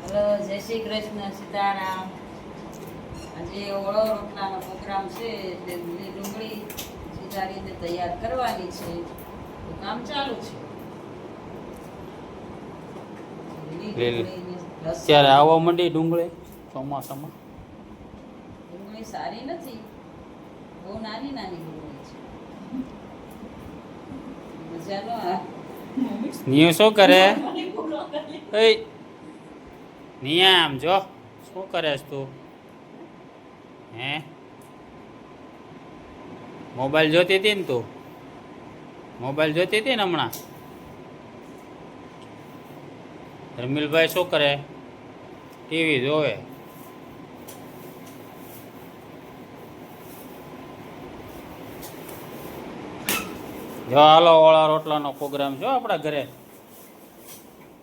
Hello, જય શ્રી કૃષ્ણ, સીતારામ. આજે ઓળો રોટલાનો પ્રોગ્રામ છે એટલે લીલી ડુંગળી સુધારીને તૈયાર કરવાની છે. તો કામ ચાલુ છે. લીલી ડુંગળીને લસણ. ત્યારે આવવા માંડી ડુંગળી ચોમાસામાં. ડુંગળી સારી નથી, બહુ નાની નાની ડુંગળી છે. મજાનો આ નિયુ શું કરે? એ નિયા આમ જો શું કરેસ તું? હે મોબાઈલ જોતી હતી ને તું? મોબાઈલ જોતી હતી ને હમણાં? રમીલભાઈ શું કરે? ટીવી જોવે. જો હાલો ઓળા રોટલાનો પ્રોગ્રામ જો આપણા ઘરે.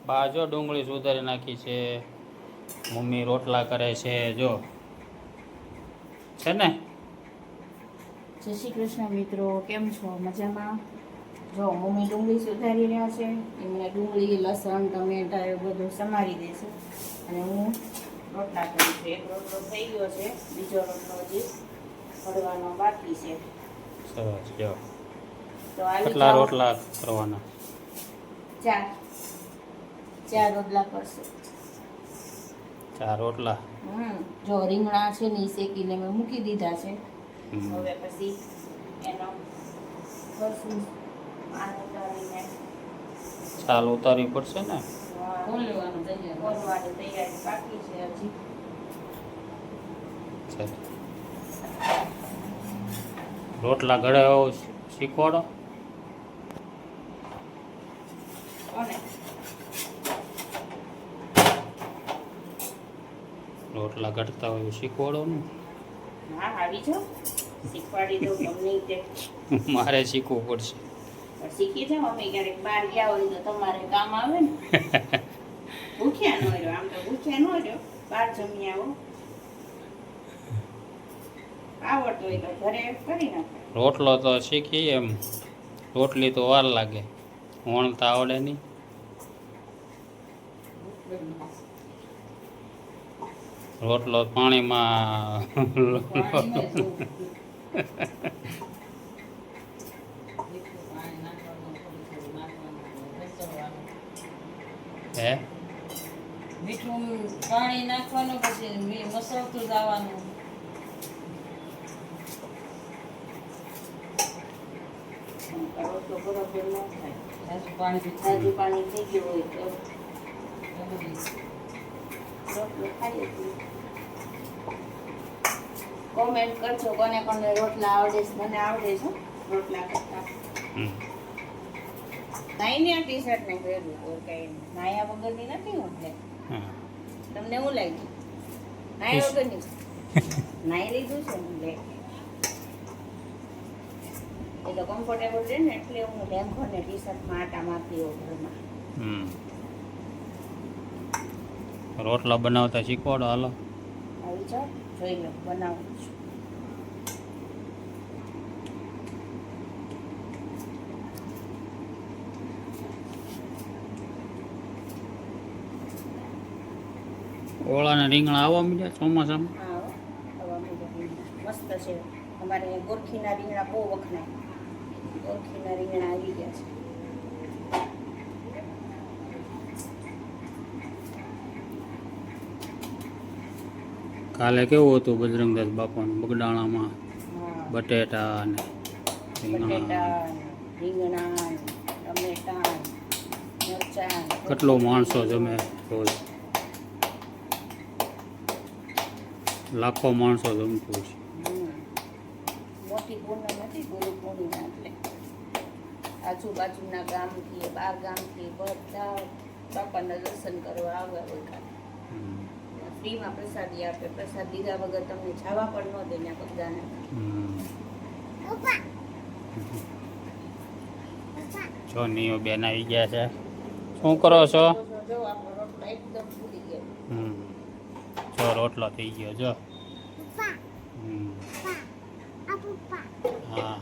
બા જો ડુંગળી સુધારી નાખી છે, મમ્મી રોટલા કરે છે જો, છે ને? જય શ્રી કૃષ્ણ મિત્રો, કેમ છો? મજામાં? જો મમ્મી ડુંગળી સુધારી રહ્યા છે. એમને ડુંગળી, લસણ, ટમેટા એવું બધું સમારી દેશે અને હું રોટલા કરું છું. એક રોટલો થઈ ગયો છે, બીજો રોટલો હજી પડવાનો બાકી છે. સરસ જો. તો આ કેટલા રોટલા કરવાના? ચાર રોટલા કરશે. 4 રોટલા. જો રીંગણા છે ને એ શેકીને મેં મૂકી દીધા છે. હવે પછી એનો કરશું પાન ઉતારીને ચાલ ઉતારવી પડશે ને. ખોલવાનું તૈયાર. ખોલવાની તૈયારી બાકી છે હજી. ચાલ. રોટલા ઘડાવો શીખવાડો. કોને? રોટલા ઘડતા હોય એવું શીખવાડો ને. હા, આવી જાઓ, શીખવાડી દઉં તમને તે. મારે શીખવું પડશે. પણ શીખી જાઓ, અમે ક્યારેક બહાર ગયા હોય તો તમારે કામ આવે ને. ભૂખ્યા ન રહ્યો, આમ તો ભૂખ્યા ન રહ્યો, બહાર જમી આવો. આવડતું હોય તો ઘરે કરી નાખો. રોટલો તો શીખી એમ, રોટલી તો વાર લાગે, વણતા આવડે નહીં. રોટલો પાણીમાં પાણીમાં જ મીઠું પાણી નાખવાનું, થોડું થોડું નાખવાનું, ઘસવાનું. હે મીઠું પાણી નાખવાનું, પછી મસળતું જવાનું. કરો તો બરોબર ન થાય. તાજું પાણી તાજું પાણી થઈ ગયું હોય તો બધું. રોટલો ખાઈએ છીએ. કોમેન્ટ કરજો કોને કોને રોટલા આવડે છે. મને આવડે છે રોટલા કરતા. નાઈને આ ટી શર્ટ ને પહેર્યું તો કઈ નાયા વગરની નથી હું એટલે. હા. તમને એવું લાગ્યું? નાયા વગરની નાઈ લીધું છે ને એટલે. એ તો કમ્ફર્ટેબલ છે ને એટલે હું લેંઘો ને ટી શર્ટમાં આટા મારતી હોઉં ઘરમાં. રોટલા બનાવતા શીખવાડો હાલો. આવી જાઓ, જોઈ લો, બનાવું છું. ઓળાના રીંગણા આવવા માંડ્યા ચોમાસામાં. હા હો, આવા બધા મસ્ત છે. અમારે ગોરખીના રીંગણા બહુ વખણાય. ગોરખીના રીંગણા આવી ગયા છે. કાલે કેવું હતું બજરંગદાસ બાપાનું બગડાણામાં? હા, બટેટા અને રીંગણા. બટેટા, રીંગણા, ટમેટા, મરચાં. કેટલો માણસો જમે રોજ, લાખો માણસો જમતું છે. મોટી પૂર્ણ નથી, ગુરુ પૂર્ણિમા એટલે આજુબાજુના ગામથી, બાર ગામથી બધા બાપાના દર્શન કરવા આવ્યા હોય ખાલી. ફ્રીમાં પ્રસાદી આપે. પ્રસાદ દીધા વગર તમને જવા પણ ન દે ને બધાને. જો નિયો બેન આવી ગયા છે. શું કરો છો? જો આપણો રોટલો એકદમ ફૂલી ગયો. જો રોટલો થઈ ગયો જો. હા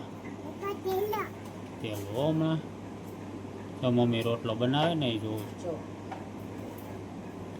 તેલ હમણાં તો મમ્મી રોટલો બનાવે ને એ જોઉં. જો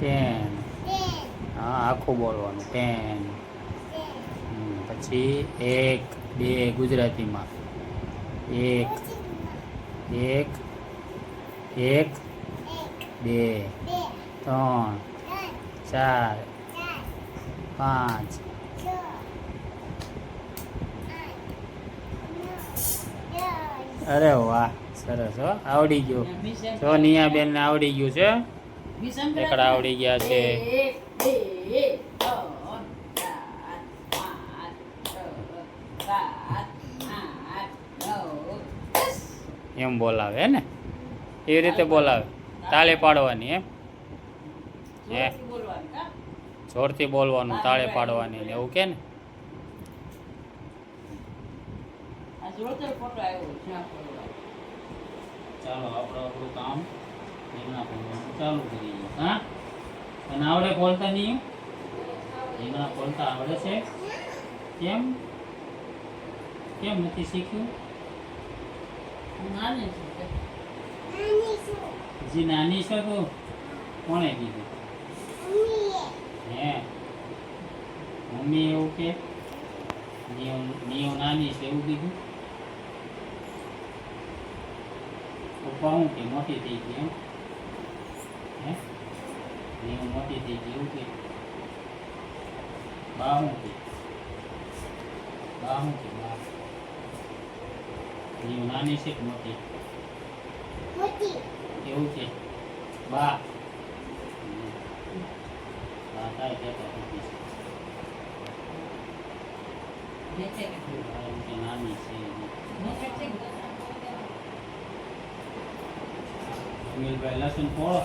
10. હા આખું બોલવાનું 10. પછી 1 2 ગુજરાતીમાં 1 1 1 2 3 4 5 અરે વાહ સરસ હો આવડી ગયું જો નિયાબેન ને આવડી ગયું છે એકડા આવડી ગયા છે એમ બોલાવે ને એવી રીતે બોલાવે તાળી પાડવાની એમ હે જોરથી બોલવાનું તાળી પાડવાની ને એવું કે ને ચાલો આપણે આપણું કામ રીંગણા ફોલવાનું ચાલુ કરીએ હા અને આવડે બોલતા નહીં રીંગણા બોલતા આવડે છે કેમ કેમ નથી શીખ્યું હજી નાની છો તો કોણે કીધું હે મમ્મી એવું કે નિયો નાની છે એવું કીધું પપ્પા હું કે મોટી થઈ ગઈ એમ હે નિયો મોટી થઈ ગઈ એવું કે બા હું કે બા નિયો નાની છે કે મોટી એવું છે બા બા કાંઈ કહેતા નથી નાની છે સુનિલભાઈ લસણ ફોડો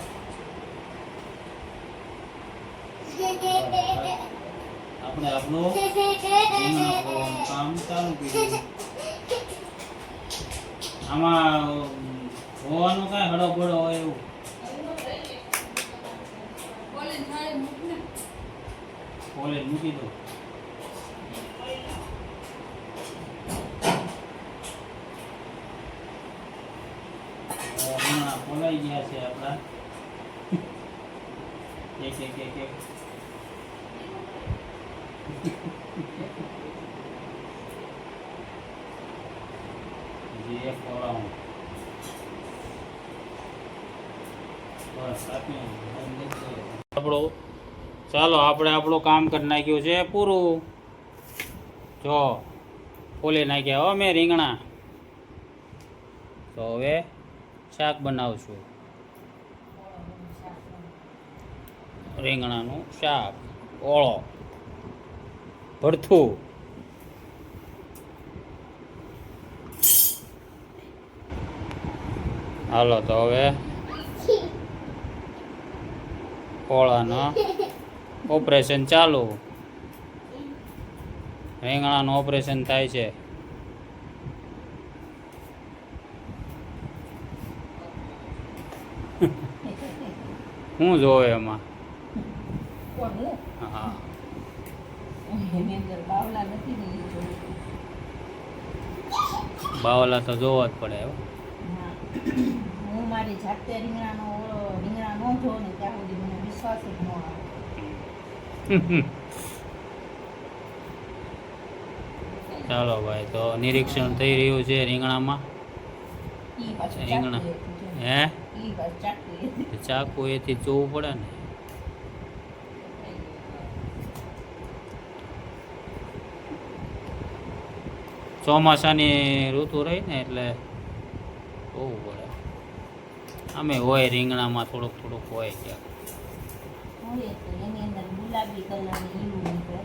આપણે આપણું રીંગણા ફોડવાનું કામ ચાલુ કર્યું આમાં હોવાનું કાંઈ હળોબળો હોય એવું કોલેજ મૂકી દો ખોલાઈ ગયા છે આપણા એક એક એક એક જે એક ખોલાવું બસ આપણું ચાલો આપણે આપણું કામ કરી નાખ્યું છે પૂરું જો ખોલી નાખ્યા હો મેં રીંગણા તો હવે શાક બનાવશું રીંગણાનું શાક ઓળો ભરથું હાલો તો હવે ઓળાનું ઓપરેશન ચાલુ રીંગણાનું ઓપરેશન થાય છે શું જોવે એમાં હા બાવલા તો જોવા જ પડે હું મારી જાતે રીંગણા ન જોઉં ને ત્યાં સુધી મને વિશ્વાસ જ ન આવે ચાલો ભાઈ તો નિરીક્ષણ થઈ રહ્યું છે રીંગણામાં રીંગણા હે ચાકુ એથી જોવું પડે ને ચોમાસાની ઋતુ રહી ને એટલે જોવું પડે અમે હોય રીંગણામાં થોડુંક થોડુંક હોય ક્યાંક એની અંદર ગુલાબી કલરની ઈલું નીકળે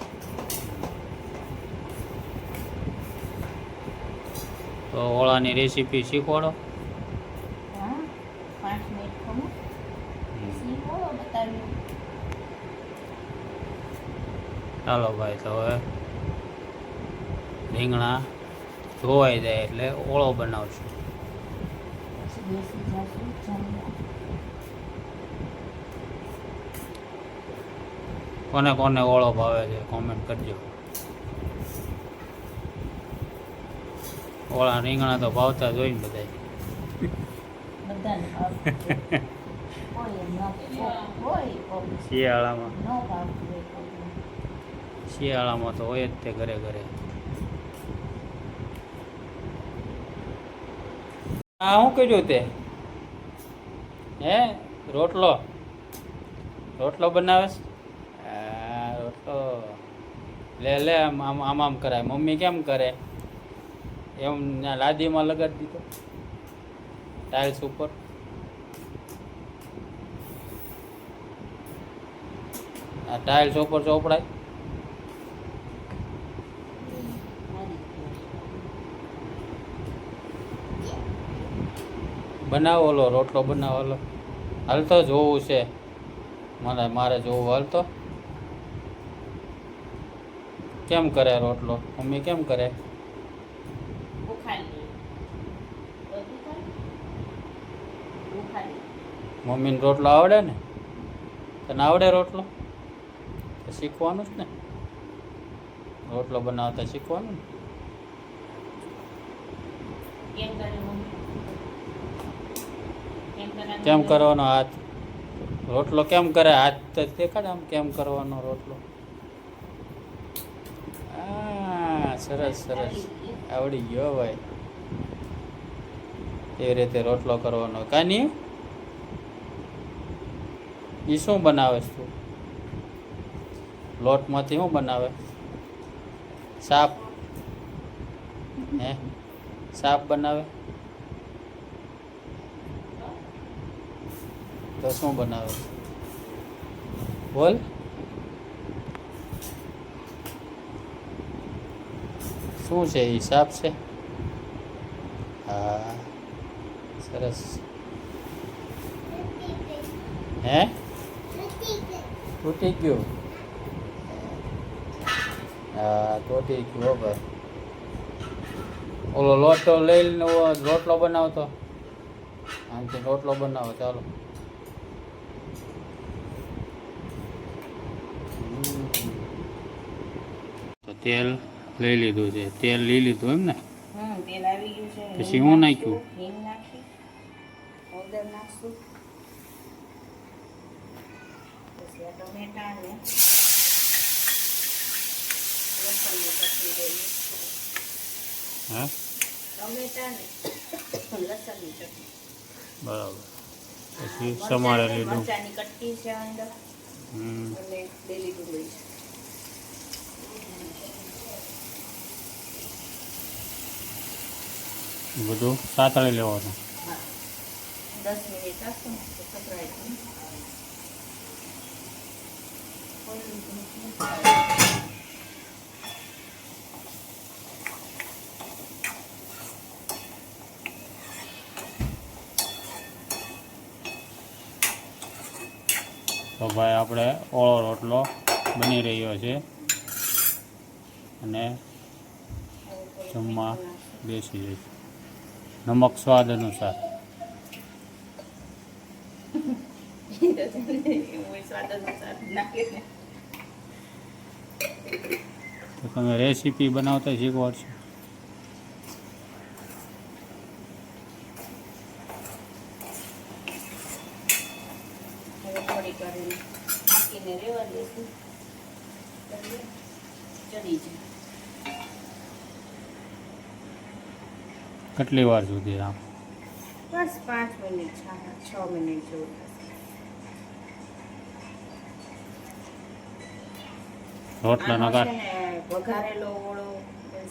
તો ઓળાની રેસીપી શીખવાડો 5 મિનિટ ખમો શીખવાડો બતાવ્યું ચાલો ભાઈ તો હવે રીંગણા ધોવાઈ જાય એટલે ઓળો બનાવશું કોને કોને ઓળો ભાવે છે કોમેન્ટ કરજો ઓળા રીંગણા તો ભાવતા જોઈને બધા બધાને કોઈ એમ ન કે હોય કોક શિયાળામાં ન ભાવતું હોય કોકને. શિયાળામાં તો હોય જ તે ઘરે ઘરે. હા શું કર્યું તે? હે રોટલો રોટલો બનાવેશ? હા રોટલો લે લે આમ આમ આમ આમ કરાય. મમ્મી કેમ કરે એમ ત્યાં લાદીમાં લગાડી દીધો ટાઇલ્સ ઉપર. આ ટાઇલ્સ ઉપર ચોપડાય. બનાવો ઓલો રોટલો બનાવો ઓલો. હાલતો જોવું છે મારે જોવું. હાલતો કેમ કરે રોટલો? મમ્મી કેમ કરે? ઉખાડી ઉખાડી મમ્મીને રોટલો આવડે ને? તને આવડે રોટલો? તો શીખવાનું જ ને. રોટલો બનાવતા શીખવાનું ને. કેમ કરે મમ્મી? કેમ કરવાનો હાથ? રોટલો કેમ કરે? હાથ તો દેખાડ આમ કેમ કરવાનો રોટલો. હા સરસ સરસ આવડી ગયો ભાઈ. એવી રીતે રોટલો કરવાનો. કાની એ શું બનાવે તું? લોટમાંથી શું બનાવે? શાક? હે શાક બનાવે? તો શું બનાવે બોલ? શું છે એ? શાક છે? હા સરસ. હે તૂટી ગયું? હા તૂટી ગયો ભાઈ. ઓલો લોટો લઈને રોટલો બનાવતો. આમથી રોટલો બનાવો ચાલો. તો તેલ લઈ લીધું છે. તેલ લઈ લીધું એમ ને? તેલ આવી ગયું છે. પછી હું નાખ્યું? હિંગ નાખી હળદર નાખશું. પછી આ ટમેટા ને લસણની ચટણી દઈએ. હા ટમેટા ને લસણની ચટણી. બરાબર. પછી સમારેલી ડુંગળી. મરચાની કટકી છે અંદર અને લીલી ડુંગળી છે. બધું સાતળી લેવાનું. હા 10 મિનિટ રાખશું તો સકરાય છે. તો ભાઈ આપણે ઓળો રોટલો બની રહ્યો છે અને જમવા બેસી જઈશું. નમક સ્વાદ અનુસાર. તો તમે રેસીપી બનાવતા શીખવાડશો. થોડી કરીને નાખીને રેવા દઈશું. ચડી જાય. કેટલી વાર સુધી આમ? બસ 5 મિનિટ 6 મિનિટ જેવું થશે. રોટલાનો આનો કાટ છે ને વઘારેલો ઓળો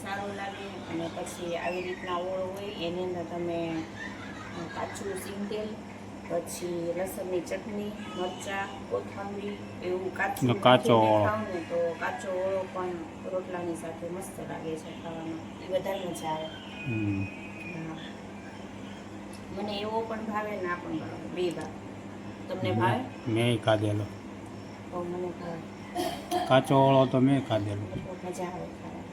સારો લાગે અને પછી આવી રીતના ઓળો હોય એની અંદર તમે કાચું સિંગતેલ પછી લસણની ચટણી મરચાં કોથમીર એવું કાચું કાચો નાખીને ઓળો. ખાવ ને તો કાચો ઓળો પણ રોટલાની સાથે મસ્ત લાગે છે ખાવામાં. એ વધારે મજા આવે. હા મને એવો પણ ભાવે ને આ પણ ભાવે બે ભાવે. તમને ભાવે? મેં ખાધેલો તો મને ભાવે. કાચો ઓળો તો મેં ખાધેલો. બહુ મજા આવે ખાવાની.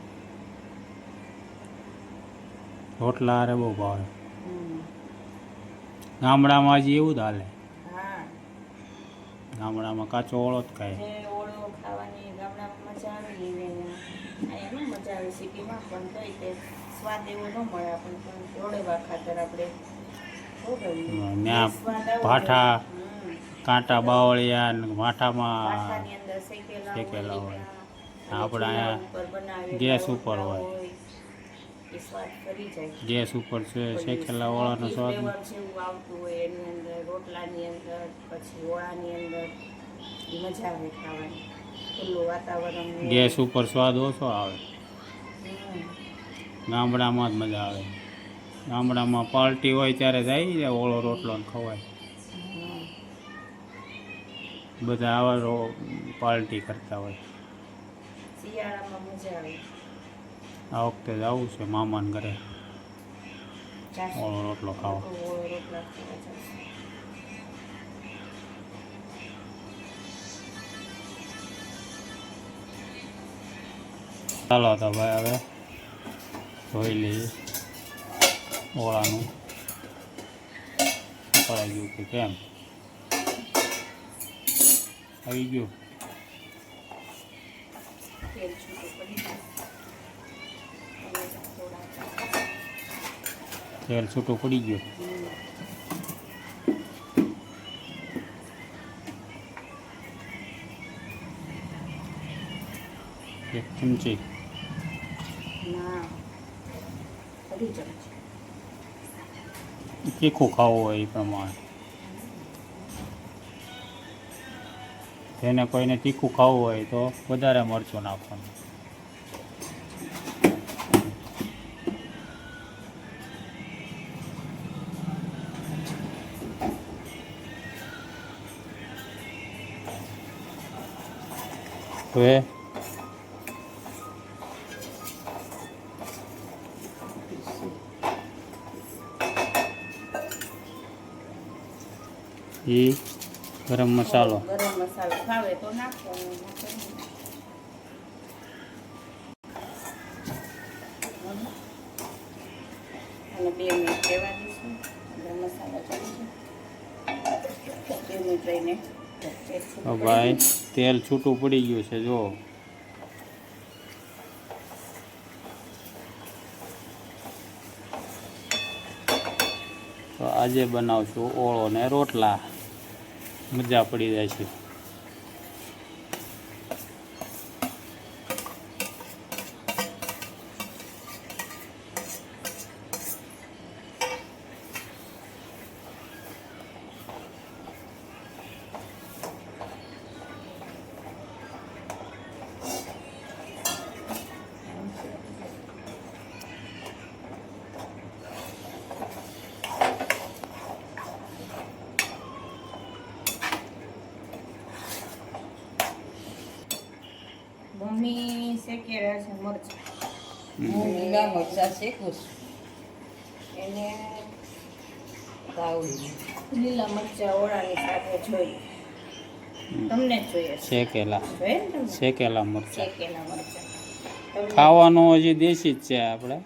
રોટલા હારે બહુ ભાવે. હમ. ગામડામાં હજી એવું જ હાલે. હા ગામડામાં કાચો ઓળો જ ખાય. જે ઓળો ખાવાની ગામડામાં મજા આવે એવી અહીંયા ન મજા આવે સિટીમાં પણ તોય તે સ્વાદ એવો ન મળે આપણને. પણ રોડેવા ખાતર આપણે ત્યાં ભાઠા કાંટા બાવળિયા ને માઠામાં માથાની અંદર શેકેલા હોય. અને આપણે ચૂલા અહીંયા ઉપર બનાવેલા ગેસ ઉપર હોય. એ સ્વાદ કરી જાય. ગેસ ઉપર શેકેલા ઓળાનો સ્વાદ ફ્લેવર જેવું આવતું હોય એની અંદર, રોટલાની અંદર, પછી ઓળાની અંદર, એ મજા આવે ખાવાની. ખુલ્લું વાતાવરણ હોય. ગેસ ઉપર સ્વાદ ઓછો આવે. હમ. ગામડામાં જ મજા આવે. ગામડામાં પાર્ટી હોય ત્યારે જાય ઓળો રોટલો ને ખવાય. હમ. બધા આવા પાર્ટી કરતા હોય. શિયાળામાં મજા આવે. આ વખતે જવું છે મામાને ઘરે ચારસો ઓળો રોટલો ખાવા. ઓળો રોટલા ખાવા જશે. ચાલો તો ભાઈ હવે જોઈ લઈએ ઓળાનું કરાઈ ગયું કે કેમ. આવી ગયું. તેલ છૂટું પડી જાય. અને થોડા તેલ છૂટું પડી ગયું. એક ચમચી ના અઢી ચમચી. તીખું ખાવું હોય એ પ્રમાણે. જેને કોઈને તીખું ખાવું હોય તો વધારે મરચું નાખવાનું. હવે એ ગરમ મસાલો ગરમ મસાલો ખાવે તો નાખો. અને 2 મિનિટ રહેવા દઈશું. ગરમ મસાલો ચડી જાય 2 મિનિટ રહીને ભાઈ તેલ છૂટું પડી ગયું છે જો. તો આજે બનાવશું ઓળો ને રોટલા. મજા પડી જાય છે. મમ્મી શેકી રહ્યા છે મરચાં. હું લીલા મરચાં શેકું છું એને તાવડી. લીલા મરચાં ઓળાની સાથે જોઈએ. તમને જ જોઈએ છે. શેકેલા જોઈએ ને તમને? શેકેલા મરચાં. શેકેલા મરચાં. તમને ખાવાનું હજી દેશી જ છે આપણે.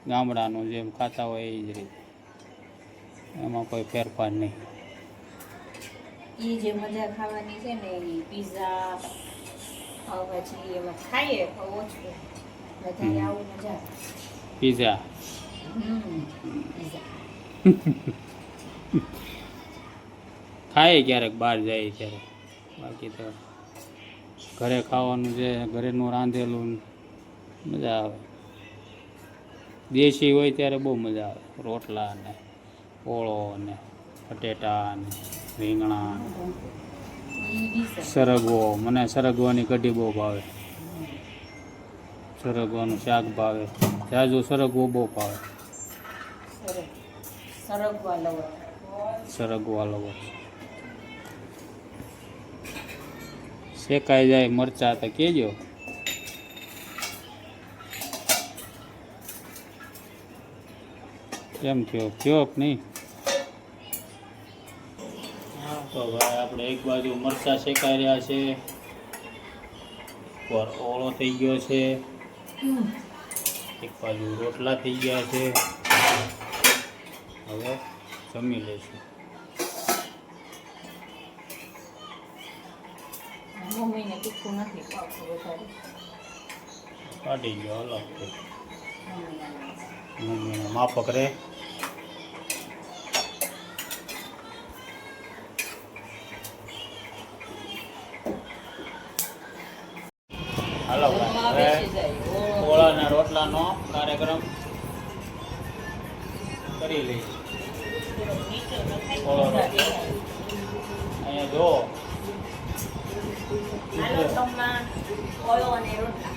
ગામડાનું જેમ ખાતા હોય એ જ રીતે. એમાં કોઈ ફેરફાર નહીં. ઈ જે મજા ખાવાની છે ને એ પીઝા પાવભાજી એમાં ખાઈએ તો ઓછું વધારે આવું મજા આવે. પીઝા પીઝા ખાઈએ ક્યારેક બહાર જઈએ ત્યારે. બાકી તો ઘરે ખાવાનું છે. ઘરેનું રાંધેલું મજા આવે. દેશી હોય ત્યારે બહુ મજા આવે. રોટલા ને ઓળો ને બટેટા ને રીંગણા ને ઈ ડીશ સરગવો. મને સરગવાની કઢી બહુ ભાવે. સરગવાનું શાક ભાવે. જાજુ સરગવો બહુ ભાવે. સરગવા લવર સરગવા લવો. શેકાઈ જાય મરચા તો કહેજો. કેમ થયો કયો કે નહીં? તો ભાઈ આપણે એક બાજુ મરચાં શેકાઈ રહ્યા છે. પર ઓળો થઈ ગયો છે. એક બાજુ રોટલા થઈ ગયા છે. હવે જમી લઈશું. મમ્મીને તીખું નથી ખાવતું વધારે. કાઢી ગયો અલગ મમ્મીને માફક રહે. હાલો જમવા હવે બેસી જાય. ઓળાના રોટલાનો કાર્યક્રમ કરી લઈએ. ઓળો રોટલો અહીંયા જો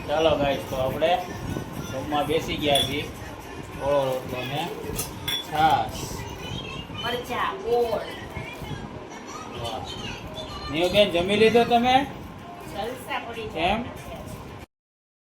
ચાલો ગાઈસ, તો આપણે જમવા બેસી ગયા છીએ. ઓળો રોટલો ને છાશ. મરચા ગોળ વાહ. નીવબેન, જમી લીધો તમે? જલસા પડી એમ?